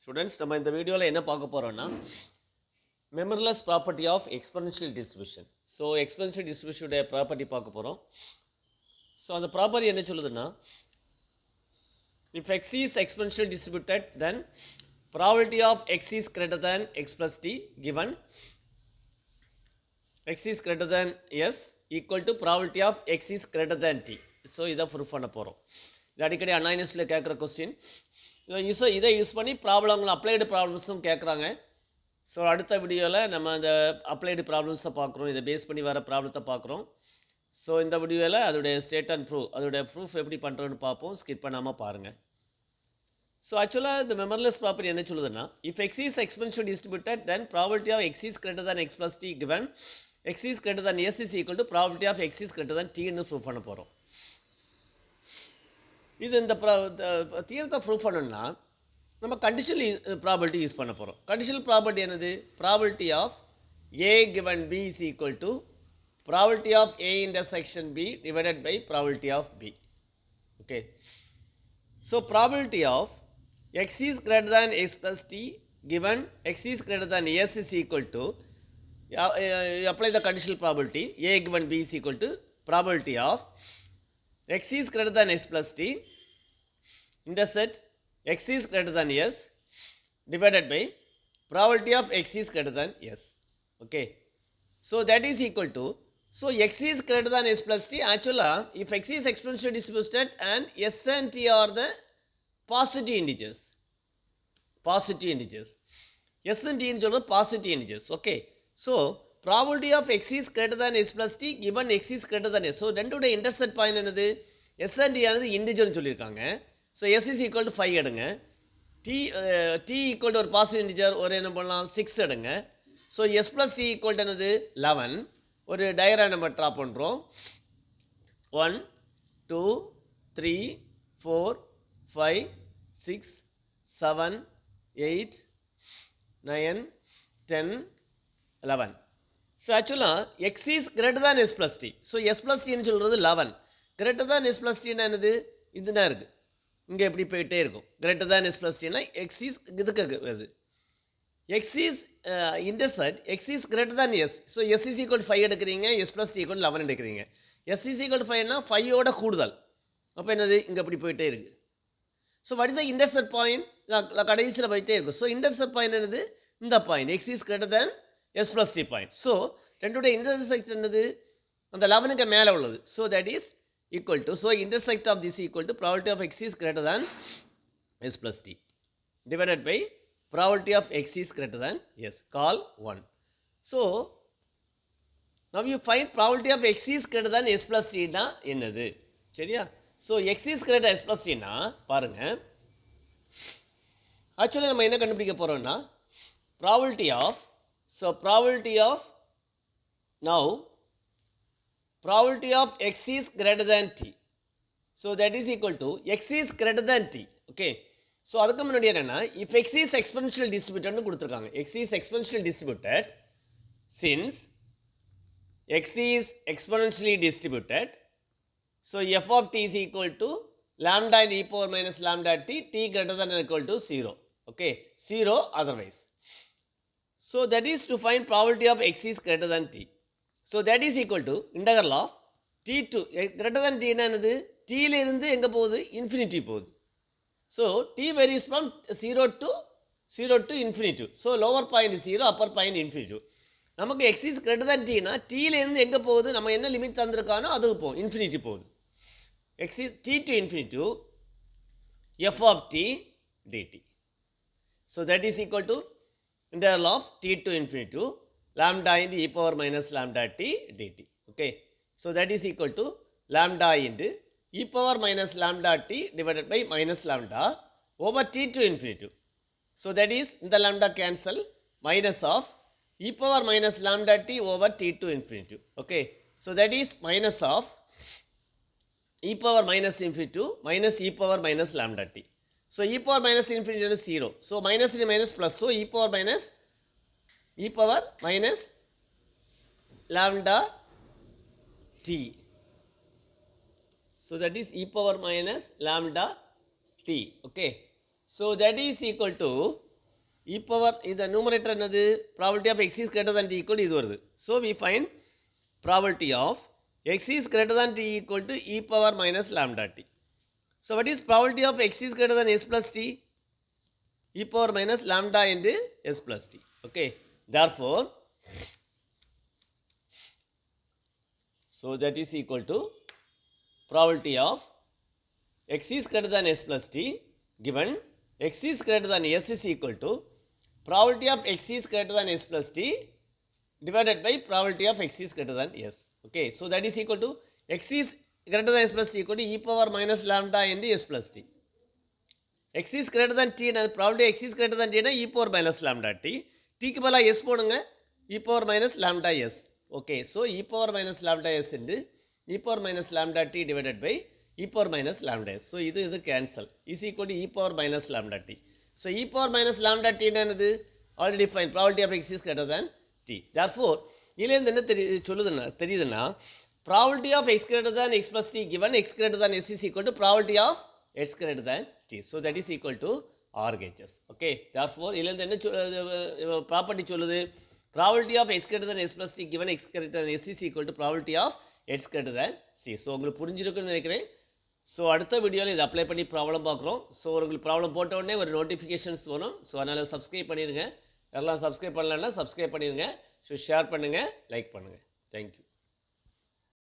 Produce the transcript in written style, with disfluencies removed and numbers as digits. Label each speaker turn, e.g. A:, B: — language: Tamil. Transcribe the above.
A: Students, நம்ம இந்த வீடியோவில் என்ன பார்க்க போகிறோம்னா memoryless property of exponential distribution. So exponential distribution உடைய ப்ராப்பர்ட்டி பார்க்க போகிறோம். ஸோ அந்த ப்ராப்பர்ட்டி என்ன சொல்லுதுன்னா, if x is exponential distributed, then probability of x is greater than x plus t given x is greater than s equal to probability of x is greater than t. So இதை ப்ரூஃப் பண்ண போகிறோம். இது அடிக்கடி அனாலிசிஸில் கேட்குற கொஸ்டின். இதை யூஸ் பண்ணி ப்ராப்ளங்கள் அப்ளைடு ப்ராப்ளம்ஸும் கேட்குறாங்க. ஸோ அடுத்த வீடியோவில் நம்ம அந்த அப்ளைடு ப்ராப்ளம்ஸை பார்க்குறோம், இதை பேஸ் பண்ணி வர ப்ராப்ளத்தை பார்க்குறோம். ஸோ இந்த வீடியோவில் அதோடைய ஸ்டேட் அண்ட் அதோடைய ப்ரூஃப் எப்படி பண்ணுறோன்னு பார்ப்போம், ஸ்கிப் பண்ணாமல் பாருங்கள். ஸோ ஆக்சுவலாக இந்த மெமரிலெஸ் ப்ராப்பர்ட்டி என்ன சொல்லுதுன்னா, if x is exponential distributed then probability of x is greater than x plus t given x is greater than s is equal to probability of x is greater than டின்னு ப்ரூவ் பண்ண போகிறோம். இது இந்த தியரத்தை ப்ரூவ் பண்ணணும்னா நம்ம கண்டிஷனல் ப்ராபபிலிட்டி யூஸ் பண்ண போகிறோம். கண்டிஷனல் ப்ராபபிலிட்டி என்னது? Probability of a given b is equal to probability of a intersection b divided by probability of b. Okay, so probability of x is greater than x plus t given x is greater than s is equal to apply the conditional probability a given b is equal to probability of x is greater than s plus t intersect x is greater than s divided by probability of x is greater than s. Okay, so that is equal to, so x is greater than s plus t. Actually if x is exponentially distributed and s and t are the positive integers, s and t in சொல்றது positive integers. Okay, so probability of x is greater than s plus t given x is greater than s. so ரெண்டோட intersect point என்னது? s and t ஆனது இன்டிஜர்னு சொல்லியிருக்காங்க. so s is equal to 5 எடுங்க, t equal to ஒரு positive integer ஒரு என்ன பண்ணலாம் 6 எடுங்க. so s plus t equal to என்னது 11. ஒரு டயக்ராம் நம்ம ட்ரா பண்ணுறோம். 1 2 3 4 5 6 7 8 9 10 11. ஸோ ஆக்சுவலாக x is greater than S plus T. So S plus டின்னு சொல்கிறது 11. கிரேட்டர் தான் எஸ் ப்ளஸ் டின்னா என்னது? இதுதான் இருக்குது, இங்கே எப்படி போயிட்டே இருக்கும். கிரேட்டர் தான் எஸ் ப்ளஸ் டின்னா எக்ஸ் இஸ் இதுக்கு வருது. X is intersect x is greater than S. So S is equal 5 எடுக்கிறீங்க, எஸ் ப்ளஸ் டி ஈக்குவல் 11 எடுக்கிறீங்க. எஸ் இஸ் ஈக்குவல் 5னா 5ஓட கூடுதல். அப்போ என்னது? இங்கே எப்படி போயிட்டே இருக்குது. So what is the intersect point? கடைசியில் போயிட்டே இருக்கும். ஸோ இன்டர்செக்ட் பாயிண்ட் என்னது? இந்த point x is greater than S plus T point. So ரெண்டுடைய இன்டர்செக்ட் என்னது? அந்த 11க்கு மேலே உள்ளது. So that is equal to, so intersect of this equal to probability of x is greater than S plus T divided by probability of x is greater than S. கால் 1. So now you find probability of x is greater than S plus டினா என்னது? சரியா? So x is greater S plus டினா பாருங்கள், ஆக்சுவலி நம்ம என்ன கண்டுபிடிக்க போகிறோம்னா probability of, so probability of now probability of x is greater than T. So that is equal to x is greater than T. Okay, so அதுக்கு முன்னாடி என்னென்னா இஃப் எக்ஸ் இஸ் எக்ஸ்பென்ஷியல் டிஸ்ட்ரிபியூட்டட்னு கொடுத்துருக்காங்க. X is exponential distributed since x is exponentially distributed. So f of t is equal to lambda in e power minus lambda t greater than or equal to 0. Okay, 0 otherwise. So that is to find probability of x is greater than t. So that is equal to integral of t to greater than t என்னது? t ல இருந்து எங்க போகுது? இன்ஃபினிட்டி போகுது. So t varies from 0 to infinity. So lower point is 0, upper point infinity. நமக்கு x is greater than t னா t ல இருந்து எங்க போகுது? நம்ம என்ன லிமிட் தந்திருக்கானோ அதுக்கு போகும், இன்ஃபினிட்டி போகுது. x is t to infinity f of t dt. So that is equal to integral of t to infinity lambda into e power minus lambda t dt. Okay, so that is equal to lambda into e power minus lambda t divided by minus lambda over t to infinity. So that is in the lambda cancel, minus of e power minus lambda t over t to infinity. Okay, so that is minus of e power minus infinity minus e power minus lambda t. So e power minus infinity is 0. So minus in minus plus. So e power minus lambda t. So that is e power minus lambda t. Okay, so that is equal to e power இந்த numerator என்னது probability of x is greater than t equal to இது வருது. So we find probability of x is greater than t equal to e power minus lambda t. So what is probability of x is greater than s plus t? E power minus lambda into s plus t. Okay. Therefore, so that is equal to probability of x is greater than s plus t given x is greater than s is equal to probability of x is greater than s plus t divided by probability of x is greater than s. Okay, so that is equal to x is greater than s plus t equal to e power minus lambda into s plus t. x is greater than t and probability x is greater than t na e power minus lambda t. t க்கு பதிலா s போடுங்க e power minus lambda s. Okay, so e power minus lambda s into e power minus lambda t divided by e power minus lambda s. So இது cancel is equal to e power minus lambda t. So e power minus lambda t என்னது already find probability of x is greater than t. Therefore இதிலிருந்து என்ன தெரியுதுன்னா probability of x greater than x plus t given x greater than s is equal to probability of x greater than t. So that is equal to RHS. Okay. Therefore இதிலிருந்து என்ன ப்ராப்பர்ட்டி சொல்லுது probability of x greater than s plus t given x greater than s is equal to probability of x greater than c. So உங்களுக்கு புரிஞ்சிருக்குன்னு நினைக்கிறேன். ஸோ அடுத்த வீடியோவில் இதை அப்ளை பண்ணி ப்ராப்ளம் பார்க்குறோம். ஸோ உங்களுக்கு ப்ராப்ளம் போட்ட உடனே ஒரு நோட்டிஃபிகேஷன்ஸ் வரும். ஸோ அதனால் சப்ஸ்கிரைப் பண்ணிடுங்க. யாரெல்லாம் சப்ஸ்கிரைப் பண்ணலன்னா சப்ஸ்கிரைப் பண்ணிடுங்க. ஸோ ஷேர் பண்ணுங்கள், லைக் பண்ணுங்கள். தேங்க்யூ.